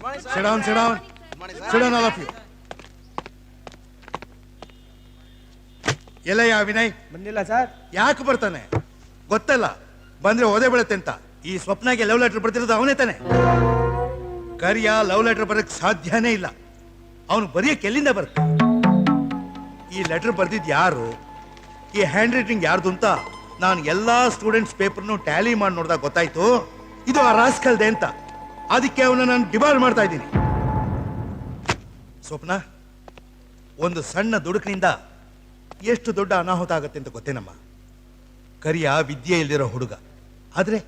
Sit down, sit down. Sit down, all of you. ಎಲ್ಲಯ್ಯ ವಿನಯ್? ಬಂದಿಲ್ಲ sir. ಯಾಕೆ ಬರ್ತಾನೆ ಗೊತ್ತಲ್ಲ, ಬಂದ್ರೆ ಓದೇ ಬೀಳುತ್ತೆ ಅಂತ. ಈ ಸ್ವಪ್ನಾಗೆ ಲವ್ ಲೆಟರ್ ಬರ್ತಿರೋದು ಅವನೇ ತಾನೆ. ಕರಿಯ ಲವ್ ಲೆಟರ್ ಬರಕ್ ಸಾಧ್ಯನೇ ಇಲ್ಲ. ಅವನು ಬರೆಯಕ್ಕೆ ಎಲ್ಲಿಂದ ಬರುತ್ತೆ? ಈ ಲೆಟರ್ ಬರ್ದಿದ್ ಯಾರು, ಈ ಹ್ಯಾಂಡ್ ರೈಟಿಂಗ್ ಯಾರ್ದು ಅಂತ ನಾನು ಎಲ್ಲಾ ಸ್ಟೂಡೆಂಟ್ಸ್ ಪೇಪರ್ನು ಟ್ಯಾಲಿ ಮಾಡಿ ನೋಡಿದಾಗ ಗೊತ್ತಾಯ್ತು ಇದು ಆ ರಾಸ್ಕಲ್ದೆ ಅಂತ. ಅದಕ್ಕೆ ಅವನ ನಾನು ಡಿಮಾಂಡ್ ಮಾಡ್ತಾ ಇದ್ದೀನಿ. ಸ್ವಪ್ನ, ಒಂದು ಸಣ್ಣ ದುಡುಕಿನಿಂದ ಎಷ್ಟು ದೊಡ್ಡ ಅನಾಹುತ ಆಗತ್ತೆ ಅಂತ ಗೊತ್ತೇನಮ್ಮ. ಕರಿಯ ವಿದ್ಯೆ ಇಲ್ದಿರೋ ಹುಡುಗ, ಆದ್ರೆ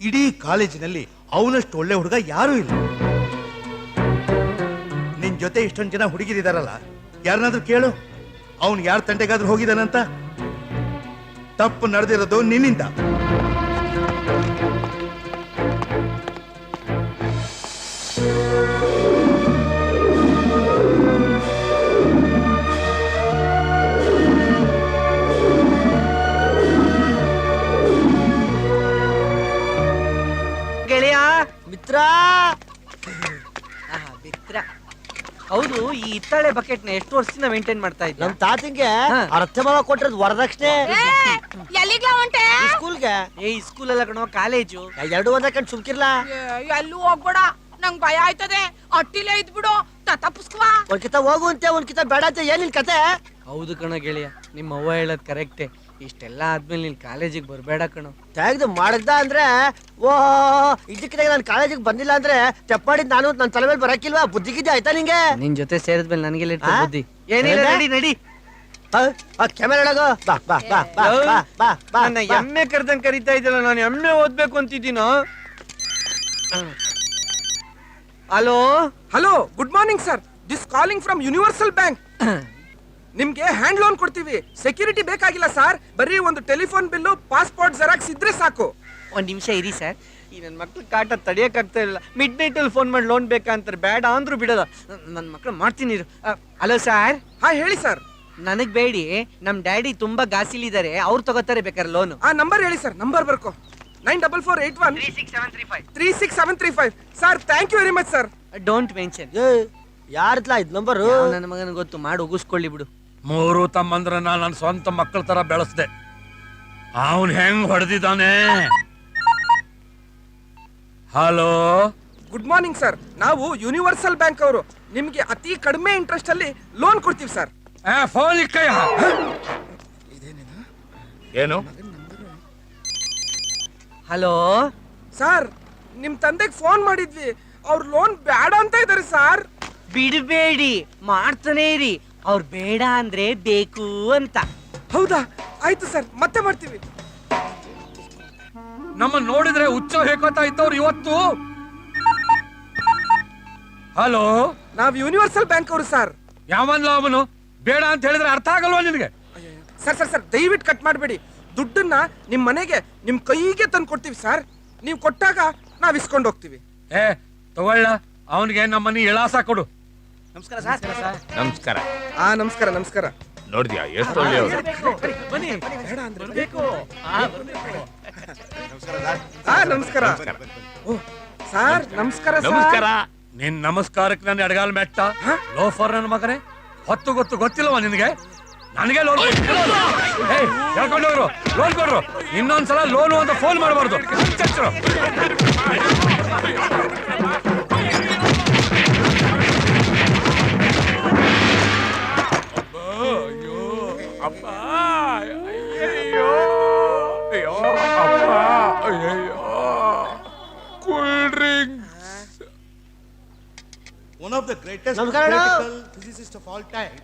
ಇಡೀ ಕಾಲೇಜಿನಲ್ಲಿ ಅವನಷ್ಟು ಒಳ್ಳೆ ಹುಡುಗ ಯಾರೂ ಇಲ್ಲ. ನಿನ್ ಜೊತೆ ಇಷ್ಟೊಂದು ಜನ ಹುಡುಗಿರಿದಾರಲ್ಲ, ಯಾರನ್ನಾದ್ರೂ ಕೇಳು ಅವನು ಯಾರ ತಂಟೆಗಾದ್ರೂ ಹೋಗಿದಾನಂತ. ತಪ್ಪು ನಡೆದಿರೋದು ನಿನ್ನಿಂದ. ಗೆಳೆಯ ಮಿತ್ರ ಮಿತ್ರ. ಹೌದು, ಈ ಹಿತ್ತಾಳೆ ಬಕೆಟ್ ನ ಎಷ್ಟು ವರ್ಷದಿಂದ ಮೇಂಟೈನ್ ಮಾಡ್ತಾ ಇದ್ದ? ನಮ್ ತಾತಿಂಗೆ ಅರ್ಥ ಮಾವ ಕೊಟ್ಟಿರೋದು ವರದಕ್ಷಿಣೆ. ಸ್ಕೂಲ್ಗೆ ಈ ಸ್ಕೂಲ್ ಅಲ್ಲ ಕಣೋ, ಕಾಲೇಜು. ಎರಡು ಒಂದಕ್ಕೆ ಸುಮ್ಕಿರ್ಲ. ಎಲ್ಲೂ ಹೋಗ್ಬೇಡ, ನಂಗ್ ಭಯ ಆಯ್ತದೆ. ಅಟ್ಟಿಲೇ ಇದ್ಬಿಡು, ತಪ್ಪಿಸ್ಕವಾ. ಒಂದ್ಕಿತ ಹೋಗು ಅಂತೆ, ಒಂದ್ಕಿತ ಬೇಡ ಅಂತ. ಏನಿನ್ ಕತೆ? ಹೌದು ಕಣ ಗೆಳೆಯ, ನಿಮ್ಮ ಅವ್ವ ಹೇಳದ್ ಕರೆಕ್ಟೇ. ಇಷ್ಟೆಲ್ಲ ಆದ್ಮೇಲೆ ನೀನ್ ಕಾಲೇಜಿಗೆ ಬರ್ಬೇಡ ಕಣೋ. ತೆಗ್ದು ಮಾಡದ್ದ ಅಂದ್ರೆ ಓ ಇದಕ್ಕಿದಾಗ ನಾನು ಕಾಲೇಜಿಗೆ ಬಂದಿಲ್ಲ ಅಂದ್ರೆ ತೆಪ್ಪಾಡಿದ್ ನಾನು ನನ್ನ ತಲೆ ಮೇಲೆ ಬರಕಿಲ್ವಾ? ಬುದ್ಧಿಗಿದ್ದೆ ಆಯ್ತಾ ನಿಂಗೆ? ನಿನ್ ಜೊತೆ ಸೇರಿದ್ಮೇಲೆ ನನಗೆ ಬುದ್ಧಿ ಏನಿಲ್ಲ. ನಡಿ ನಡಿ, ಕ್ಯಾಮೆರಾ ಒಳಗೋ. ಬಾ ಬಾ ಬಾ ಬಾ ಬಾ ಬಾ ಬಾ. ನನ್ನ ಎಮ್ಮೆ ಕರ್ದಂಗ್ ಕರಿತಾ ಇದ್ದಲ್ಲ, ನಾನು ಎಮ್ಮೆ ಓದ್ಬೇಕು ಅಂತಿದ್ದೀನೋ. Hello hello, good morning sir. This calling from universal bank. ನಿಮ್ಗೆ ಹ್ಯಾಂಡ್ ಲೋನ್ ಕೊಡ್ತೀವಿ. ಸೆಕ್ಯೂರಿಟಿ ಬೇಕಾಗಿಲ್ಲ ಸರ್, ಬರೀ ಒಂದು ಟೆಲಿಫೋನ್ ಬಿಲ್ಲು, ಪಾಸ್ಪೋರ್ಟ್ ಜೆರಾಕ್ಸ್ ಇದ್ರೆ ಸಾಕು. ಒಂದ್ ನಿಮಿಷ ಇರಿ ಸರ್, ಈ ನನ್ನ ಮಕ್ಳು ಕಾಟ ತಡಿಯಕ್ ಆಗ್ತಾ ಇಲ್ಲ. ಮಿಡ್ ನೈಟ್ ಅಲ್ಲಿ ಫೋನ್ ಮಾಡಿ ಲೋನ್ ಬೇಕಂತಾರೆ, ಬೇಡ ಅಂದ್ರು ಬಿಡೋದ. ನನ್ನ ಮಕ್ಳು ಮಾಡ್ತೀನಿ. Hello sir. ಹಾ ಹೇಳಿ ಸರ್. ನನಗ್ ಬೇಡಿ, ನಮ್ ಡ್ಯಾಡಿ ತುಂಬಾ ಗಾಸಿಲಿದ್ದಾರೆ, ಅವ್ರು ತಗೋತಾರೆ ಬೇಕಾದ್ರೆ ಲೋನ್. ಆ ನಂಬರ್ ಹೇಳಿ ಸರ್. ನಂಬರ್ ಬರ್ಕೋ. 9448136735. Sir thank you very much sir. Don't mention. ಯಾರ್ದ್ಲಾ ಇದ್ ನಂಬರು? ನನ್ನ ಮಗನ ಗೊತ್ತು, ಮಾಡಿ ಉಗಿಸ್ಕೊಳ್ಳಿ ಬಿಡು. ಮೂರು ತಮ್ಮಂದ್ರನ್ನ ನನ್ನ ಸ್ವಂತ ಮಕ್ಕಳ ತರ ಬೆಳೆಸ್ದೆ. ಅವನ್ ಹೆಂಗ್ ಹೊಡೆದಿದ್ದಾನೆ. Hello, good morning sir. ನಾವು ಯೂನಿವರ್ಸಲ್ ಬ್ಯಾಂಕ್ ಅವರು. ನಿಮ್ಗೆ ಅತಿ ಕಡಿಮೆ ಇಂಟ್ರೆಸ್ಟ್ ಅಲ್ಲಿ ಲೋನ್ ಕೊಡ್ತೀವಿ ಸರ್. ಫೋನ್ ಇಕ್ಕಯ್ಯ. ಏನು? ಹಲೋ ಸರ್, ನಿಮ್ ತಂದೆಗೆ ಫೋನ್ ಮಾಡಿದ್ವಿ, ಅವ್ರು ಲೋನ್ ಬೇಡ ಅಂತ ಇದಾರೆ ಸರ್. ಬಿಡಬೇಡಿ, ಮಾಡ್ತಾನೆ ಇರಿ. ಅವ್ರು ಬೇಡ ಅಂದ್ರೆ ಬೇಕು ಅಂತ. ಹೌದಾ? ಆಯ್ತು ಸರ್, ಮತ್ತೆ ಮಾಡ್ತೀವಿ. ನಮ್ಮ ನೋಡಿದ್ರೆ ಹುಚ್ಚ ಹೇಕೋತಾ ಇತ್ತವ್ರು ಇವತ್ತು. ಹಲೋ, ನಾವ್ ಯೂನಿವರ್ಸಲ್ ಬ್ಯಾಂಕ್ ಅವರು ಸರ್. ಯಾವನ್ಲ ಅವನು? ಬೇಡ ಅಂತ ಹೇಳಿದ್ರೆ ಅರ್ಥ ಆಗಲ್ವಾ ನಿನಗೆ? ಸರ್ ಸರ್ ಸರ್, ದಯವಿಟ್ಟು ಕಟ್ ಮಾಡಬೇಡಿ. ದುಡ್ಡನ್ನ ನಿಮ್ ಮನೆಗೆ, ನಿಮ್ ಕೈಗೆ ತಂದು ಕೊಡ್ತೀವಿ ಸರ್. ನೀವು ಕೊಟ್ಟಾಗ ನಾವ್ ಇಸ್ಕೊಂಡು ಹೋಗ್ತೀವಿ. ತಗೊಳ್ಳ, ಅವನಿಗೆ ನಮ್ಮನಿ ಇಳಾಸ ಕೊಡು. ನಮಸ್ಕಾರ ಸರ್. ನಮಸ್ಕಾರ. ನಮಸ್ಕಾರ ನಮಸ್ಕಾರ. ನೋಡಿದ್ಯಾ ಎಷ್ಟು ಒಳ್ಳೆಯವರು. ನಮಸ್ಕಾರ. ಓ ಸರ್, ನಮಸ್ಕಾರ. ನಮಸ್ಕಾರ. ನಿನ್ ನಮಸ್ಕಾರಕ್ಕೆ ನನ್ನ ಎಡಗಾಲ್ ಮೆಟ್ಟ. ಲೋಫರ್ ನನ್ನ ಮಗನೇ, ಹೊತ್ತು ಗೊತ್ತು ಗೊತ್ತಿಲ್ಲವಾ ನಿನಗೆ? ನನಗೆ ಲೋನ್ ಹೇಳ್ಕೊಂಡವ್ರು ಲೋನ್ ಕೊಡ್ರು. ಇನ್ನೊಂದ್ಸಲ ಲೋನು ಅಂತ ಫೋನ್ ಮಾಡಬಾರ್ದು. ಅಪ್ಪ, ಅಯ್ಯಯ್ಯೋ, ಅಯ್ಯೋ ಅಪ್ಪ, ಅಯ್ಯಯ್ಯೋ. Cool drinks. One of the greatest theoretical physicists of all time,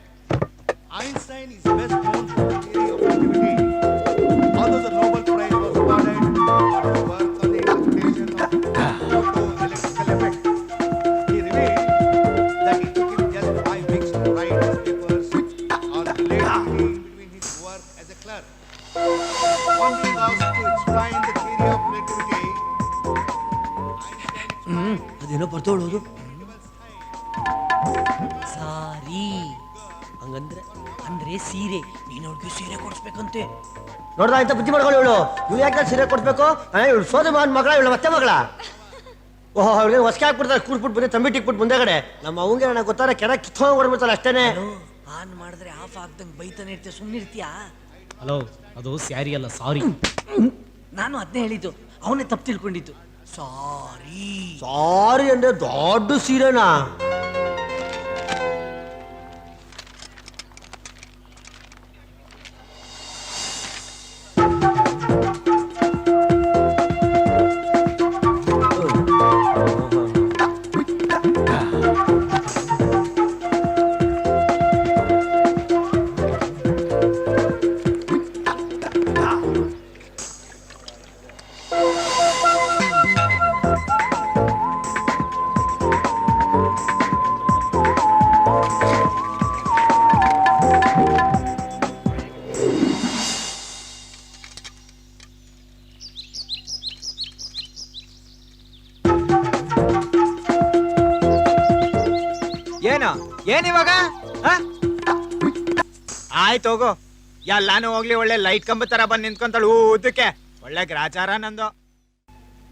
Einstein is best known for the theory of relativity. Although the Nobel Prize was awarded for his work on the interpretation of photoelectrical effect, he revealed that it took him just 5 weeks to write his papers on relativity between his work as a clerk. When he was asked to explain the theory of relativity, ಅದೇನೋ ಬರ್ತೋಳೋದು. ಸಾರಿ ಹಂಗಂದ್ರೆ ಅಂದ್ರೆ ಸೀರೆ. ನೀನ್ ಅವ್ರಿಗೆ ಸೀರೆ ಕೊಡ್ಸ್ಬೇಕಂತೆ. ನೋಡ್ದ ಇಂತ ಬುದ್ಧಿ ಮಾಡ್ಕೊಳ್ಳಿ ಇವಳು. ಇವ್ ಯಾಕೆ ಸೀರೆ ಕೊಡ್ಬೇಕು? ಇವಳು ಸೋದ ಮಗನ ಮಗಳ, ಇವಳು ಮತ್ತೆ ಮಗಳ. ಓಹ್ ಅವ್ರಿಗೆ ಹೊಸಕೆ ಹಾಕ್ಬಿಡ್ತಾರೆ ಕೂಡ್ಬಿಟ್ಟು ಬಂದು ತಂಬಿ ಟಿಕ್ಬಿಟ್ಟು ಮುಂದೆಗಡೆ ನಮ್ಮ ಅವಂಗೆ ನನಗೆ ಗೊತ್ತಾರ ಕೆರ ಕಿತ್ಕೊಂಡು ಹೊಡ್ಬಿಡ್ತಾರೆ ಅಷ್ಟೇನೆ. ಆನ್ ಮಾಡಿದ್ರೆ ಆಫ್ ಆಗ್ದಂಗೆ ಬೈತಾನೆ ಇರ್ತೀಯ, ಸುಮ್ಮನಿರ್ತೀಯಾ? ಹಲೋ, ಅದು ಸ್ಯಾರಿ ಅಲ್ಲ, ಸಾರಿ. ನಾನು ಅದನ್ನೇ ಹೇಳಿದ್ದು, ಅವನೇ ತಪ್ಪು ತಿಳ್ಕೊಂಡಿದ್ದು. ಸಾರಿ. ಸಾರಿ ಅಂದ್ರೆ ದೊಡ್ಡ ಸೀರೆನಾ? ಏನು ಏನಿವಾಗ? ಆಯ್ತು ಹೋಗು, ಎಲ್ಲಾನು ಹೋಗ್ಲಿ. ಒಳ್ಳೆ ಲೈಟ್ ಕಂಬ ತರ ಬಂದು ನಿಂತ್ಕೊಂತಾಳು ಊದಕ್ಕೆ. ಒಳ್ಳೆ ಗ್ರಾಚಾರ ನಂದು.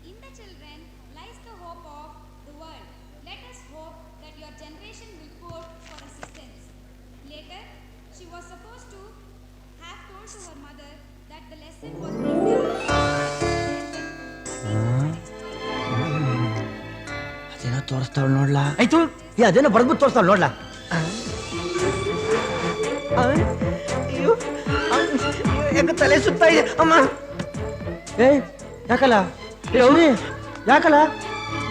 In the children lies the hope of the world. Let us hope that your generation will pour for assistance. Later, she was supposed to have told to her mother that the lesson was ಅದೇನೋ ತೋರಿಸ್ತಾವ್ ನೋಡ್ಲಾ. ಆಯ್ತು. ಅದೇನೋ ಬಡ್ಬಿಟ್ಟು ತೋರಿಸ್ತಾವ್ ನೋಡ್ಲಾ. ಯಾಕೆ ತಲೆ ಸುತ್ತಾ ಇದೆ ಅಮ್ಮ? ಏ ಯಾಕಲ್ಲ ಯಾಕಲ್ಲ?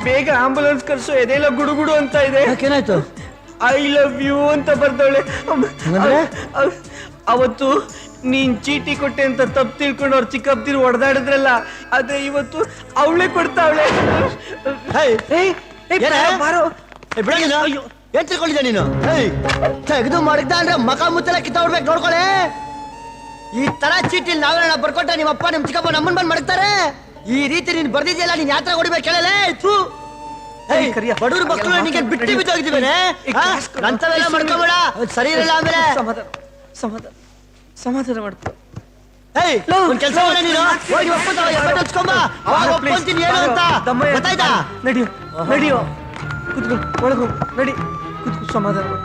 ಬೇಗ ಆಂಬುಲೆನ್ಸ್ ಕರ್ಸು, ಎದೆಲ್ಲ ಗುಡುಗುಡು ಅಂತ ಇದೆ. ಯಾಕೇನಾಯ್ತು? ಐ ಲವ್ ಯು ಅಂತ ಬರ್ದವಳೆ. ಹಂಗಂದ್ರೆ? ಅವತ್ತು ನೀನ್ ಚೀಟಿ ಕೊಟ್ಟೆ ಅಂತ ತಪ್ಪು ತಿಳ್ಕೊಂಡು ಅವ್ರು ಚಿಕ್ಕಪ್ಪದಿರು ಹೊಡೆದಾಡಿದ್ರಲ್ಲ, ಅದೇ ಇವತ್ತು ಅವಳೇ ಕೊಡ್ತಾವಳೆ. ಬಾರೋ. ಏನ್ ತಿಳ್ಕೊಂಡಿದ್ದೆ ನೀನು? ತೆಗೆದು ಮಾಡಿದ್ದ ಅಂದ್ರೆ ಮಕ ಮುತ್ತೆಲ್ಲ ಕಿತ್ತಾಡ್ಬೇಕು, ನೋಡ್ಕೊಳ್ಳೆ. ಈ ತರ ಚೀಟಿ ನಾವೇನ ಬರ್ಕೊಟ್ಟ ನಿಮ್ಮಪ್ಪ ನಿಮ್ ಚಿಕ್ಕಪ್ಪ ನಮ್ಮನ್ ಬಂದ್ ಮಾಡ್ತಾರೆ. ಈ ರೀತಿ ನೀನ್ ಬರ್ದಿದ್ಯಲ್ಲ, ನೀನ್ ಯಾತ್ರ ಹೊಡಿಬೇಕು ಹೇಳಲೇ. ಬಡವ್ರ ಮಕ್ಕಳು ನಿಂಗೆ ಬಿಟ್ಟು ಬಿದ್ದೋಗಿದ್ದೀವೇನೆ. ನಂತವೆಲ್ಲ ಮಾಡ್ಕೊಬೇಡ, ಸರಿ ಇರಲ್ಲ ಆಮೇಲೆ. ಸಮಾಧಾನ ಮಾಡ್ಕೊ. ಒಂದ್ ಕೆಲಸ ಮಾಡ ನೀನು, ಹೋಗಿ ಒಪ್ಕೊಂಬ, ಅವಾಗ ಒಪ್ಕೊಂತೀನಿ ಏನು ಅಂತ ಗೊತ್ತಾಯ್ತಾ? ನಡಿಯೋ ನಡಿಯೋ, ಕುತ್ಕೋ, ಒಳಗು ನಡಿ, ಕುತ್ಕೋ, ಸಮಾಧಾನ ಮಾಡು.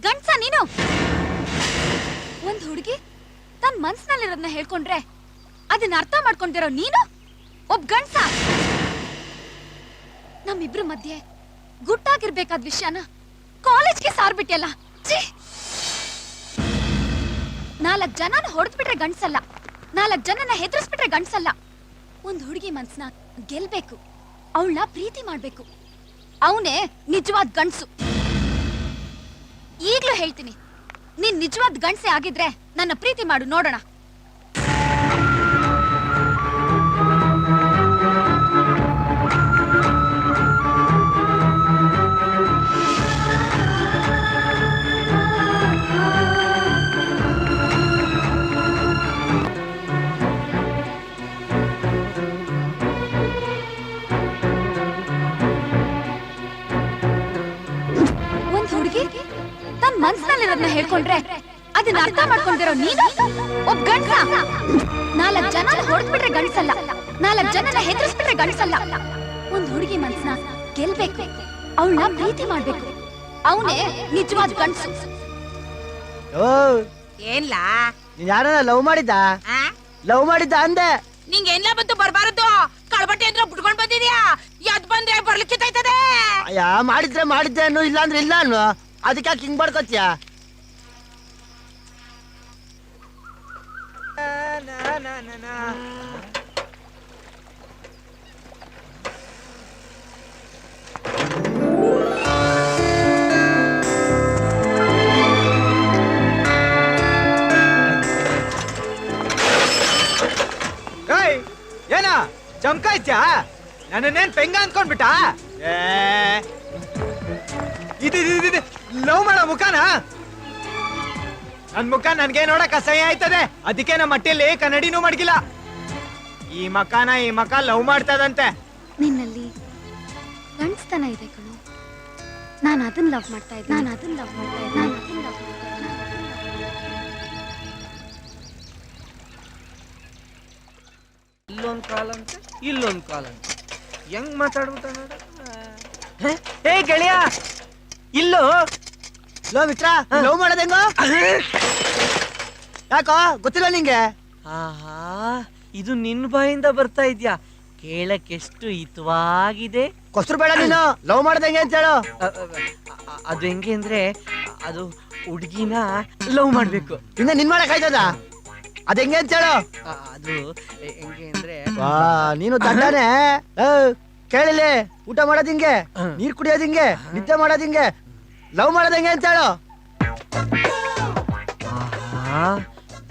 ಗಂಡ್ಸ ನೀನು? ಒಂದ್ ಹುಡುಗಿ ತನ್ ಮನ್ಸಿನಲ್ಲಿರೋದನ್ನ ಹೇಳ್ಕೊಂಡ್ರೆ ಅದನ್ನ ಅರ್ಥ ಮಾಡ್ಕೊಂಡಿರೋ ನೀನು ಒಬ್ಬ ಗಂಡ್ಸ? ನಮ್ಮಿಬ್ರ ಮಧ್ಯೆ ಗುಟ್ಟಾಗಿರ್ಬೇಕಾದ ವಿಷಯನ ಕಾಲೇಜ್ಗೆ ಸಾರ್ಬಿಟ್ಯಲ್ಲ. 4 ಜನನ ಹೊಡೆದ್ಬಿಟ್ರೆ ಗಂಡ್ಸಲ್ಲ, 4 ಜನನ ಹೆದರ್ಸ್ಬಿಟ್ರೆ ಗಂಡ್ಸಲ್ಲ. ಒಂದ್ ಹುಡುಗಿ ಮನ್ಸನ್ನ ಗೆಲ್ಬೇಕು, ಅವಳನ್ನ ಪ್ರೀತಿ ಮಾಡ್ಬೇಕು, ಅವನೇ ನಿಜವಾದ ಗಂಡ್ಸು. ಈಗ್ಲೂ ಹೇಳ್ತೀನಿ, ನೀನ್ ನಿಜವಾದ ಗಂಡ್ಸೆ ಆಗಿದ್ರೆ ನನ್ನ ಪ್ರೀತಿ ಮಾಡು, ನೋಡೋಣ. ಒಂದ್ ಹುಡುಗಿ ತನ್ ಮನ್ಸಿನಲ್ಲಿರೋದನ್ನ ಹೇಳ್ಕೊಂಡ್ರೆ ಅದನ್ನ ಅರ್ಥ ಮಾಡ್ಕೊಂಡಿರೋ ನೀನು ಒಬ್ಬ ಗಂಡ್ಸ. 4 ಜನನ ಹೊಡೆದ್ಬಿಟ್ರೆ ಗಂಡ್ಸಲ್ಲ, 4 ಜನನ ಹೆದರ್ಸ್ಬಿಟ್ರೆ ಗಂಡ್ಸಲ್ಲ. ಒಂದ್ ಹುಡುಗಿ ಮನ್ಸನ್ನ ಗೆಲ್ಬೇಕು, ಅವಳನ್ನ ಪ್ರೀತಿ ಮಾಡ್ಬೇಕು, ಅವನೇ ನಿಜವಾದ ಗಂಡ್ಸು. ಏನ್ಲಾ? ನೀನ್ ಯಾರನ್ನ ಲವ್ ಮಾಡಿದ್ದ? ಲವ್ ಮಾಡಿದ್ದ ಅಂದೆ. ನಿಂಗೆ ಏನ್ಲ ಬಂತು ಬರ್ಬಾರದು? ಕಳ್ಬಟ್ಟೆ ಅಂದ್ರೆ ಬಿಟ್ಕೊಂಡ್ ಬಂದಿದ್ಯಾ? ಯಾದ್ ಬಂದ್ರೆ ಬರ್ಲಿಕ್ಕಿತೈತದೆ. ಅಯ್ಯ, ಮಾಡಿದ್ರೆ ಮಾಡಿದ್ದೆ ಅನ್ನು, ಇಲ್ಲ ಅಂದ್ರೆ ಇಲ್ಲ ಅನ್ನು. ಅದಕ್ಕೆ ಯಾಕೆ ಹಿಂಗ್ ಬಡ್ಕೋತ್ಯಾ? ಏನ ಜಮ್ಕಾಯ್ತ್ಯಾ? ನನ್ನೇನ್ ಪೆಂಗ ಅನ್ಕೊಂಡ್ಬಿಟ್ಟ? ಇದು ಲವ್ ಮಾಡೋ ಮುಖಾನ? ನನ್ ಮುಖ ನನ್ಗೆ ನೋಡಕ್ ಅಸಹ್ಯ ಆಯ್ತದೆ, ಅದಕ್ಕೆ ನಮ್ಮ ಮಟ್ಟಿಯಲ್ಲಿ ಕನ್ನಡಿನೂ ಮಡಗಿಲ್ಲ. ಈ ಮಕ ಲವ್ ಮಾಡ್ತದಂತೆ. ನಿನ್ನಲ್ಲಿ ಗಂಡಸ್ತನ ಇದೆ ಕಣೋ. ನಾನು ಅದನ್ನ ಲವ್ ಮಾಡ್ತಾ ಇದ್ದೆ. ಇಲ್ಲೊಂದ್ ಕಾಲಂತೆ ಇಲ್ಲೊಂದ್ ಕಾಲಂತೆ ಹೆಂಗ್ ಮಾತಾಡ್ಬಿಟ್ಟ ನೋಡ. ಹೇ ಗೆಳೆಯ, ಇಲ್ಲೋ ಲೋ ಮಿತ್ರ, ಲವ್ ಮಾಡೋದ್ ಹೆಂಗೋ? ಯಾಕೋ ಗೊತ್ತಿಲ್ಲ ನಿಂಗೆ? ಆಹಾ, ಇದು ನಿನ್ ಬಾಯಿಂದ ಬರ್ತಾ ಇದ್ಯಾ? ಕೇಳಕ್ ಎಷ್ಟು ಹಿತವಾಗಿದೆ. ಕೊಸ್ರು ಬೇಡ ನೀನು. ಲವ್ ಮಾಡೋದ್ ಹೆಂಗೆ ಅಂತ ಹೇಳು. ಅದು ಹೆಂಗೆ ಅಂದ್ರೆ, ಅದು ಹುಡ್ಗಿನ ಲವ್ ಮಾಡ್ಬೇಕು. ಇನ್ನ ನಿನ್ ಮಾಡಕ್ ಆಯ್ತದ? ಅದ್ ಹೆಂಗೆ ಅಂತ ಹೇಳು. ಅದು ಹೆಂಗೆ ಅಂದ್ರೆ, ವಾ, ನೀನು ದಡ್ಡನೆ. ಕೇಳಿಲಿ, ಊಟ ಮಾಡೋದ್ ಹಿಂಗೆ, ನೀರ್ ಕುಡಿಯೋದ್ ಹಿಂಗೆ, ನಿದ್ದೆ ಮಾಡೋದ್ ಹಿಂಗೆ, ಲವ್ ಮಾಡೋದ್ ಹೆಂಗೆ ಅಂತ ಹೇಳು. ಆಹಾ,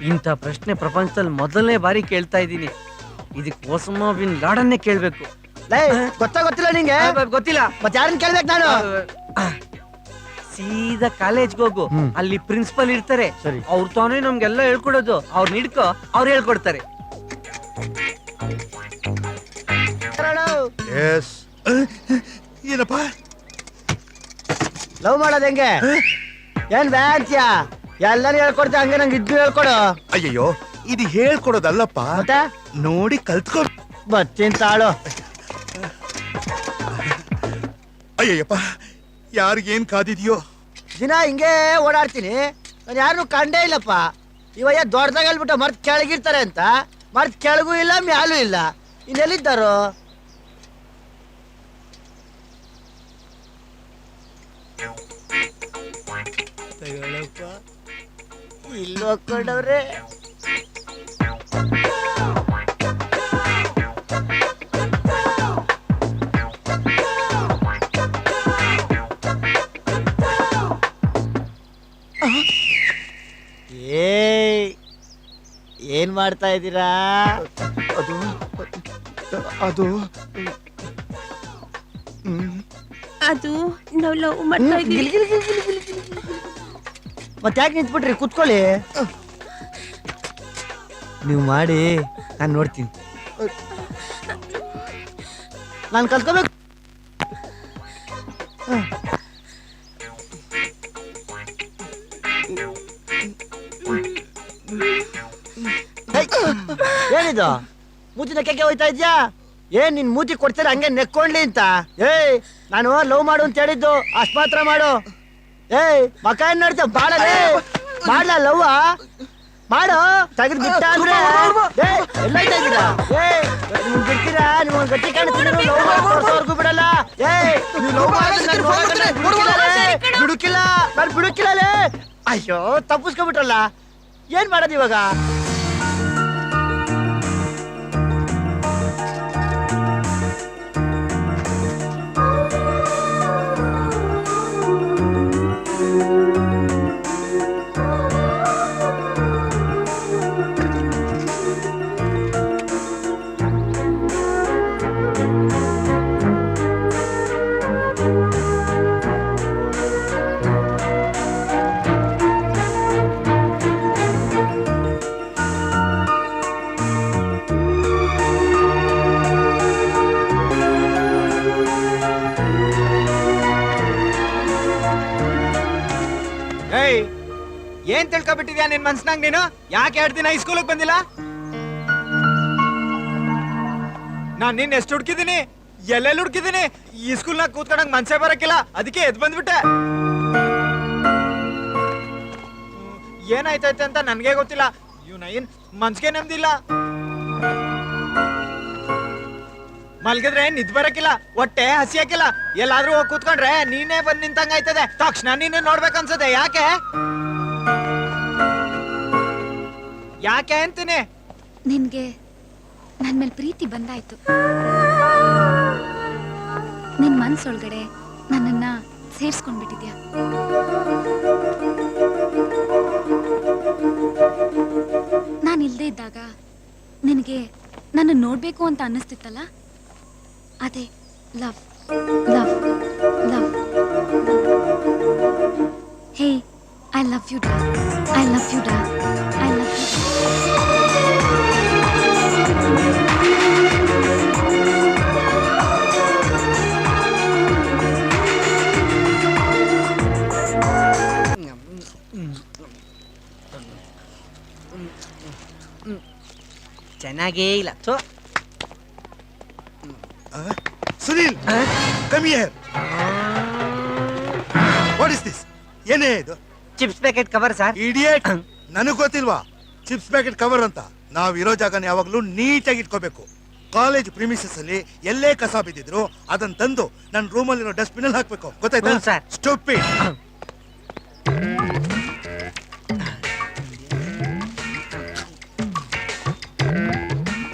ಇಂಥ ಪ್ರಶ್ನೆ ಪ್ರಪಂಚದಲ್ಲಿ ಮೊದಲನೇ ಬಾರಿ ಕೇಳ್ತಾ ಇದ್ದೀನಿ. ಇದಕ್ಕೆ ಓಸಮಾ ಬಿನ್ ಲಾಡನ್ನೇ ಕೇಳ್ಬೇಕು. ಲೇ, ಗೊತ್ತಿಲ್ಲ ನಿಂಗೆ? ಗೊತ್ತಿಲ್ಲ. ಮತ್ತೆ ಯಾರನ್ನ ಕೇಳ್ಬೇಕು ನಾನು? ಸೀದಾ ಕಾಲೇಜ್ಗೆ ಹೋಗು, ಅಲ್ಲಿ ಪ್ರಿನ್ಸಿಪಲ್ ಇರ್ತಾರೆ. ಸರಿ. ಅವ್ರು ತಾನೇ ನಮ್ಗೆಲ್ಲ ಹೇಳ್ಕೊಡೋದು. ಅವ್ರನ್ನ ಹಿಡ್ಕೊ, ಅವ್ರು ಹೇಳ್ಕೊಡ್ತಾರೆ. ಏನಪ್ಪ ಲವ್ ಮಾಡೋದ್ ಹೆಂಗೆ? ಏನ್ ಬ್ಯಾಡ್ತ್ಯಾ? ಎಲ್ಲರೂ ಹೇಳ್ಕೊಡ್ತೀಯ, ಹಂಗೆ ನಂಗೆ ಇದ್ದು ಹೇಳ್ಕೊಡು. ಅಯ್ಯಯ್ಯೋ, ಇದು ಹೇಳ್ಕೊಡೋದಲ್ಲಪ್ಪ, ಮತ್ತೆ ನೋಡಿ ಕಲ್ತ್ಕೊ. ಬರ್ತೀನಿ ತಾಳು. ಅಯ್ಯಯ್ಯಪ್ಪ, ಯಾರಿಗೇನ್ ಕಾದಿದ್ಯೋ? ದಿನ ಹಿಂಗೆ ಓಡಾಡ್ತೀನಿ, ನಾನು ಯಾರನ್ನು ಕಂಡೇ ಇಲ್ಲಪ್ಪ. ಇವಯ್ಯ ದೊಡ್ಡದಾಗ ಹೇಳ್ಬಿಟ್ಟು ಮರ್ತ್ ಕೆಳಗಿರ್ತಾರೆ ಅಂತ, ಮರ್ತ್ ಕೆಳಗೂ ಇಲ್ಲ ಮ್ಯಾಲೂ ಇಲ್ಲ. ಇನ್ನೆಲ್ಲಿದ್ದಾರೋ? ತಗೊಳಪ್ಪ, ಇಲ್ಲಿ ಹೋಗ್ಕೊಂಡವ್ರೆ. ಏನ್ ಮಾಡ್ತಾ ಇದ್ದೀರಾ? ಅದು ಅದು ನಾವು ಲವ್ ಮಾಡ್ತಾ ಇದೀವಿ. ಮತ್ತೆ ಯಾಕೆ ನಿಂತ್ಬಿಟ್ರಿ? ಕುತ್ಕೊಳ್ಳಿ. ನೀವು ಮಾಡಿ, ನಾನು ನೋಡ್ತೀನಿ. ನಾನು ಕಲ್ತ್ಕೋಬೇಕು. ಏನಿದು? ಮೂತಿ ನೆಕ್ಕಕ್ಕೆ ಹೋಯ್ತಾ ಇದ್ಯಾ? ಏನ್ ನಿನ್ ಮೂತಿ ಕೊಡ್ತೀರ ಹಂಗೆ ನೆಕ್ಕೊಂಡ್ಲಿ ಅಂತ? ಏಯ್, ನಾನು ಲವ್ ಮಾಡು ಅಂತ ಹೇಳಿದ್ದು, ಅಷ್ಟ್ ಮಾತ್ರ ಮಾಡು. ಏಯ್, ಮಕ ಏನ್ ನೋಡ್ತ? ಬಾಳಲೇ ಮಾಡ್ಲಾ ಲವ್ ಮಾಡು. ತೆಗೆದು ಬಿಟ್ಟ ಅಂದ್ರೆ ಎಲ್ಲೈತಾ ಇದ್ದೀರಾ? ಏಯ್, ನಿಮ್ಗೆ ಬಿಡ್ತೀರಾ? ನಿಮ್ಗೆ ಗಟ್ಟಿ ಕಾಣ್ತೀನಿ, ಲವ್ ಬಿಡಲ್ಲ. ಏಯ್, ನೀವು ಲವ್ ಬಿಡುಕಿಲ್ಲ, ನಾನು ಬಿಡುಕಿಲ್ಲ. ಅಯ್ಯೋ, ತಪ್ಪಿಸ್ಕೊಬಿಟ್ರಲ್ಲ. ಏನ್ ಮಾಡೋದು ಇವಾಗ? ಏನ್ ತಿಳ್ಕೊಬಿಟ್ಟಿದ್ಯಾ ನಿನ್ ಮನ್ಸ್ನಾಗ ನೀನು? ಯಾಕೆ 2 ದಿನ ಈ ಸ್ಕೂಲಿಗೆ ಬಂದಿಲ್ಲ? ನಾನ್ ನಿನ್ ಎಷ್ಟು ಹುಡ್ಕಿದೀನಿ, ಎಲ್ಲೆಲ್ಲಿ ಹುಡ್ಕಿದೀನಿ. ಈ ಸ್ಕೂಲ್ನಾಗ ಕೂತ್ಕೊಂಡಂಗ್ ಮನ್ಸೇ ಬರಕ್ಕಿಲ್ಲ, ಅದಕ್ಕೆ ಎದ್ ಬಂದ್ಬಿಟ್ಟೆ. ಏನಾಯ್ತೈತೆ ಅಂತ ನನ್ಗೆ ಗೊತ್ತಿಲ್ಲ. ಇವ್ನ ಮನ್ಸ್ಗೆ ನೆಮ್ಮದಿಲ್ಲ. ಮಲ್ಗಿದ್ರೆ ನಿದ್ ಬರಕಿಲ್ಲ, ಹೊಟ್ಟೆ ಹಸಿ ಹಾಕಿಲ್ಲ. ಎಲ್ಲಾದ್ರೂ ಹೋಗಿ ಕೂತ್ಕೊಂಡ್ರೆ ನೀನೇ ಬಂದ್ ನಿಂತಂಗ ಆಯ್ತದೆ. ತಕ್ಷಣ ನೀನೇ ನೋಡ್ಬೇಕನ್ಸದೆ. ಯಾಕೆ ಯಾಕೆ ಅಂತೀನಿ? ನಿನ್ಗೆ ನನ್ ಮೇಲೆ ಪ್ರೀತಿ ಬಂದಾಯ್ತು. ನಿನ್ ಮನ್ಸೊಳಗಡೆ ನನ್ನನ್ನ ಸೇರ್ಸ್ಕೊಂಡ್ಬಿಟ್ಟಿದ್ಯಾ. ನಾನು ಇಲ್ದೇ ಇದ್ದಾಗ ನಿನಗೆ ನನ್ನ ನೋಡ್ಬೇಕು ಅಂತ ಅನ್ನಿಸ್ತಿತ್ತಲ್ಲ, ಅದೇ love love love. Hey, I love you ಡಾ, ಐ ಲವ್ ಯು ಡಾ, ಐ ಲವ್ ಯು. ಚೆನ್ನಾಗೇ ಇಲ್ಲ ಥು. Sunil, come here. What is this? ಏನೇ ಇದು? Chips packet cover sir. Idiot, ನನಗ್ ಗೊತ್ತಿಲ್ವಾ ಚಿಪ್ಸ್ ಪ್ಯಾಕೆಟ್ ಕವರ್ ಅಂತ? ನಾವ್ ಇರೋ ಜಾಗನ ಯಾವಾಗ್ಲೂ ನೀಟಾಗಿ ಇಟ್ಕೋಬೇಕು. ಕಾಲೇಜ್ ಪ್ರಿಮಿಸಸ್ ಅಲ್ಲಿ ಎಲ್ಲೇ ಕಸ ಬಿದ್ದಿದ್ರು ಅದನ್ನ ತಂದು ನನ್ನ ರೂಮಲ್ಲಿರೋ ಡಸ್ಟ್ಬಿನ್ ಅಲ್ಲಿ ಹಾಕ್ಬೇಕು, ಗೊತ್ತಾಯ್ತಾ? Hmm, sir. Stupid.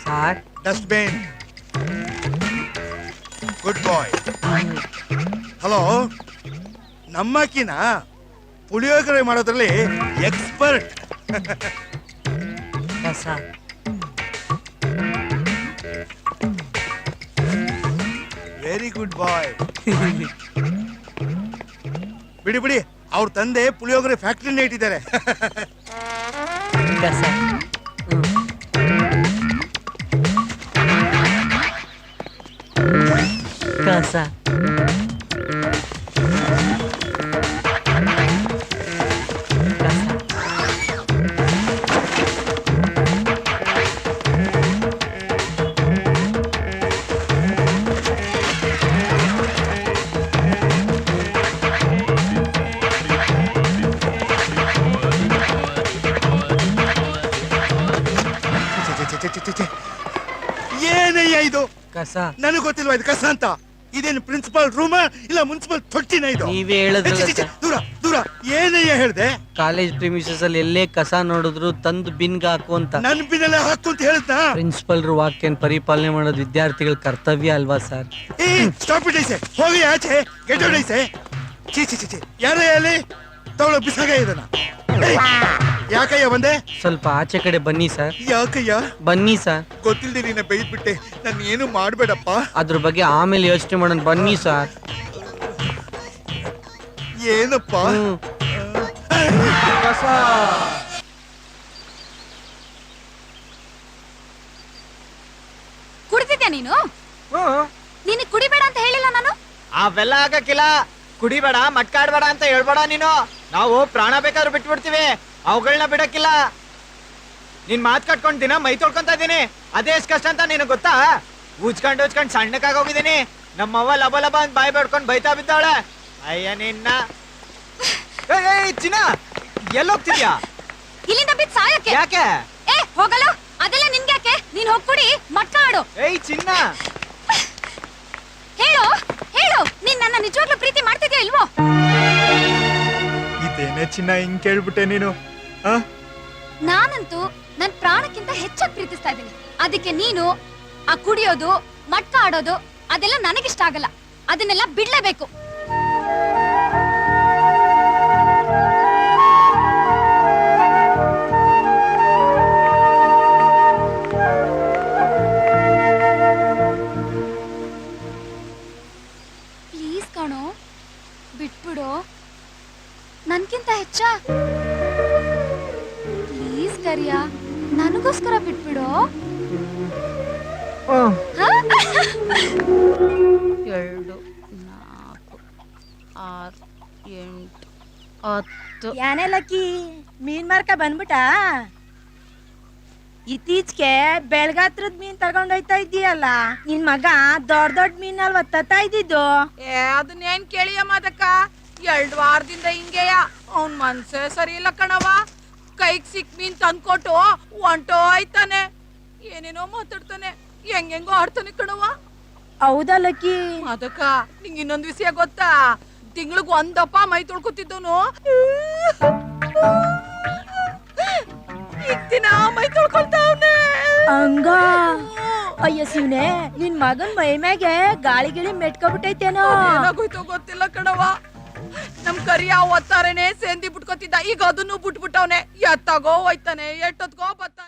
Sir dustbin. Good boy. Hello, ನಮ್ಮಕ್ಕಿನ ಪುಳಿಯೋಗರೆ ಮಾಡೋದ್ರಲ್ಲಿ ಎಕ್ಸ್ಪರ್ಟ್. ಕಸ. Very good boy. ಬಿಡಿ ಬಿಡಿ, ಅವ್ರ ತಂದೆ ಪುಳಿಯೋಗರೆ ಫ್ಯಾಕ್ಟ್ರಿನೇ ಇಟ್ಟಿದ್ದಾರೆ. ಕಸ. ಕಸ. ಏನಯ್ಯ ಇದು? ಕಸ. ನನಗೆ ಗೊತ್ತಿಲ್ವಾ ಇದು ಕಸ ಅಂತ? ಇದೇನು ಪ್ರಿನ್ಸಿಪಲ್ ರೂಮ ಇಲ್ಲ ಮುನ್ಸಿಪಲ್ ತೊಟ್ಟಿನ ಇದು? ನೀವೇ ಹೇಳಿದ್ರಲ್ಲ ಛೆ, ಛೆ, ಛೆ, ಸರ್. ದೂರ ದೂರ. ಏನಯ್ಯ ಹೇಳ್ದೆ? ಕಾಲೇಜ್ ಪ್ರಿಮಿಸಸ್ ಅಲ್ಲಿ ಎಲ್ಲೇ ಕಸ ನೋಡಿದ್ರು ತಂದು ಬಿನ್ಗ ಹಾಕು ಅಂತ. ನನ್ ಬಿನೆಲ್ಲ ಹಾಕು ಅಂತ ಹೇಳ್ತಾ? ಪ್ರಿನ್ಸಿಪಲ್ರು ವಾಕ್ಯನ್ ಪರಿಪಾಲನೆ ಮಾಡೋದು ವಿದ್ಯಾರ್ಥಿಗಳ ಕರ್ತವ್ಯ ಅಲ್ವಾ ಸರ್? ಏ ಸ್ಟಾಪ್ ಇಟ್ ಐಸೆ, ಹೋಗಿ ಆಚೆ, ಗೆಟ್ ಔಟ್ ಐಸೆ. ಚಿ ಚಿ ಚಿ ಚಿ, ಯಾರೇ ಅಲ್ಲಿ ತಗೊಳ್ಳೋ ಬಿಸಾಗ ಇದನ್ನ. ಏಯ್, ಯಾಕಯ್ಯ ಬಂದೆ? ಸ್ವಲ್ಪ ಆಚೆ ಕಡೆ ಬನ್ನಿ ಸರ್. ಯಾಕಯ್ಯ? ಬನ್ನಿ ಸರ್. ಗೊತ್ತಿಲ್ದೆ ನೀನ ಬೈದ್ಬಿಟ್ಟೆ, ನಾನು ಏನು ಮಾಡ್ಬೇಡಪ್ಪ. ಅದ್ರ ಬಗ್ಗೆ ಆಮೇಲೆ ಯೋಚನೆ ಮಾಡೋಣ, ಬನ್ನಿ ಸರ್. ಏನಪ್ಪ? ಕುಡಿತಿದ್ಯಾ ನೀನು? ನಿನಗೆ ಕುಡಿಬೇಡ ಅಂತ ಹೇಳಿಲ್ಲ ನಾನು? ಅವೆಲ್ಲ ಆಗಕ್ಕಿಲ್ಲ. ಕುಡಿಬೇಡ, ಮಟ್ಕಾಡ್ಬೇಡ ಅಂತ ಹೇಳ್ಬೇಡ ನೀನು. ನಾವು ಪ್ರಾಣ ಬೇಕಾದ್ರೂ ಬಿಟ್ಬಿಡ್ತೀವಿ, ಅವುಗಳನ್ನ ಬಿಡಕ್ಕಿಲ್ಲ. ನಿನ್ ಮಾತ್ ಕಟ್ಕೊಂಡ್ ದಿನ ಮೈ ತೊಳ್ಕೊಂತ ಇದೀನಿ, ಅದೇ ಎಷ್ಟ್ ಕಷ್ಟ ಅಂತ ನಿನಗ್ ಗೊತ್ತಾ? ಉಜ್ಕೊಂಡ್ ಸಣ್ಣಕ್ಕಾಗೋಗಿದ್ದೀನಿ. ನಮ್ಮವ್ವ ಲಬ ಲಬ ಅಂತ ಬಾಯಿ ಬೇಡ್ಕೊಂಡ್ ಬೈತಾ ಬಿದ್ದಾಳೆ. ಅಯ್ಯ ನಿನ್ನ. ಏಯ್ ಚಿನ್ನ, ಎಲ್ಲೋಗ್ತಿದ್ಯಾ? ಇಲ್ಲಿಂದ ಬಿದ್ದು ಸಾಯಕ್ಕೆ. ಯಾಕೆ? ಏ ಹೋಗಲ್ಲ, ಅದೆಲ್ಲ ನಿನ್ಗ್ಯಾಕೆ? ನೀನ್ ಹೋಗ್ ಕುಡಿ, ಮಟ್ಕ ಆಡು. ಏಯ್ ಚಿನ್ನ, ಹೇಳು ಹೇಳು, ನೀನ್ ನನ್ನ ನಿಜವಾಗ್ಲೂ ಪ್ರೀತಿ ಮಾಡ್ತಿದ್ಯಾ ಇಲ್ವೋ? ಇದೇನೇ ಚಿನ್ನ ಹಿಂಗ್ ಕೇಳ್ಬಿಟ್ಟೆ ನೀನು? ನಾನಂತೂ ನನ್ ಪ್ರಾಣಕ್ಕಿಂತ ಹೆಚ್ಚಾಗಿ ಪ್ರೀತಿಸ್ತಾ ಇದ್ದೀನಿ. ಅದಕ್ಕೆ ನೀನು ಆ ಕುಡಿಯೋದು, ಮಟ್ಕ ಆಡೋದು ಅದೆಲ್ಲ ನನಗಿಷ್ಟ ಆಗಲ್ಲ. ಅದನ್ನೆಲ್ಲ ಬಿಡ್ಲೇಬೇಕು. ಪ್ಲೀಸ್ ಕಣೋ, ಬಿಟ್ಬಿಡು. ನನ್ಕಿಂತ ಹೆಚ್ಚ ಪ್ಲೀಸ್ ಕರಿಯ, ನನಗೋಸ್ಕರ ಬಿಟ್ಬಿಡು. ಹ? 2, 4, 6, 8, 10. ಯಾನೇ ಲಕ್ಕಿ, ಮೀನ್ ಮಾರ್ಕ ಬಂದ್ಬಿಟ? ಇತ್ತೀಚೆಗೆ ಬೆಳಗಾತ್ರದ ಮೀನ್ ತಗೊಂಡೋಯ್ತಾ ಇದ್ದೀಯಲ್ಲ, ನಿನ್ ಮಗ ದೊಡ್ಡ ದೊಡ್ಡ ಮೀನ್ ಅಲ್ವಾ ತತ್ತಾ ಇದ್ದಿದ್ದು? ಅದನ್ನೇನ್ ಕೇಳಿಯ ಮಾದಕ್ಕ, 2 ವಾರದಿಂದ ಹಿಂಗೆಯ. ಅವ್ನ್ ಮನ್ಸೇ ಸರಿ ಇಲ್ಲ ಕಣವ. ಕೈಗ್ ಸಿಕ್ ಮೀನ್ ತಂದ್ಕೊಟ್ಟು ಹೊಂಟೋಯ್ತಾನೆ, ಏನೇನೋ ಮಾತಾಡ್ತಾನೆ, ಹೆಂಗೆಂಗೋ ಆಡ್ತಾನೆ ಕಣವ. ಹೌದಾ ಲಕ್ಕಿ? ಅದಕ್ಕ ನಿಂಗೆ ಇನ್ನೊಂದ್ ವಿಷಯ ಗೊತ್ತಾ? ತಿಂಗ್ಳಿಗ್ ಒಂದಪ್ಪ ಮೈ ತೊಳ್ಕೊತಿದ್ದವನು ಈಗ ದಿನ ಮೈ ತೊಳ್ಕೊಳ್ತಾವ್ನೆ. ಹಂಗ? ಅಯ್ಯ ಶಿವನೆ, ನಿನ್ ಮಗನ್ ಮೈ ಮ್ಯಾಗೆ ಗಾಳಿ ಗಿಳಿ ಮೆಟ್ಕೊಬಿಟ್ಟೈತೇನೋ? ಏನಾಗೋಯ್ತೋ ಗೊತ್ತಿಲ್ಲ ಕಣವ. ನಮ್ ಕರಿಯ ಒತ್ತಾರೇನೆ ಸೇಂದಿ ಬಿಟ್ಕೊತಿದ್ದ, ಈಗ ಅದನ್ನು ಬಿಟ್ಬಿಟ್ಟವ್ನೆ. ಎತ್ತಾಗೋ ಹೋಯ್ತಾನೆ, ಎಷ್ಟೊತ್ಗೋ ಬರ್ತಾನೆ.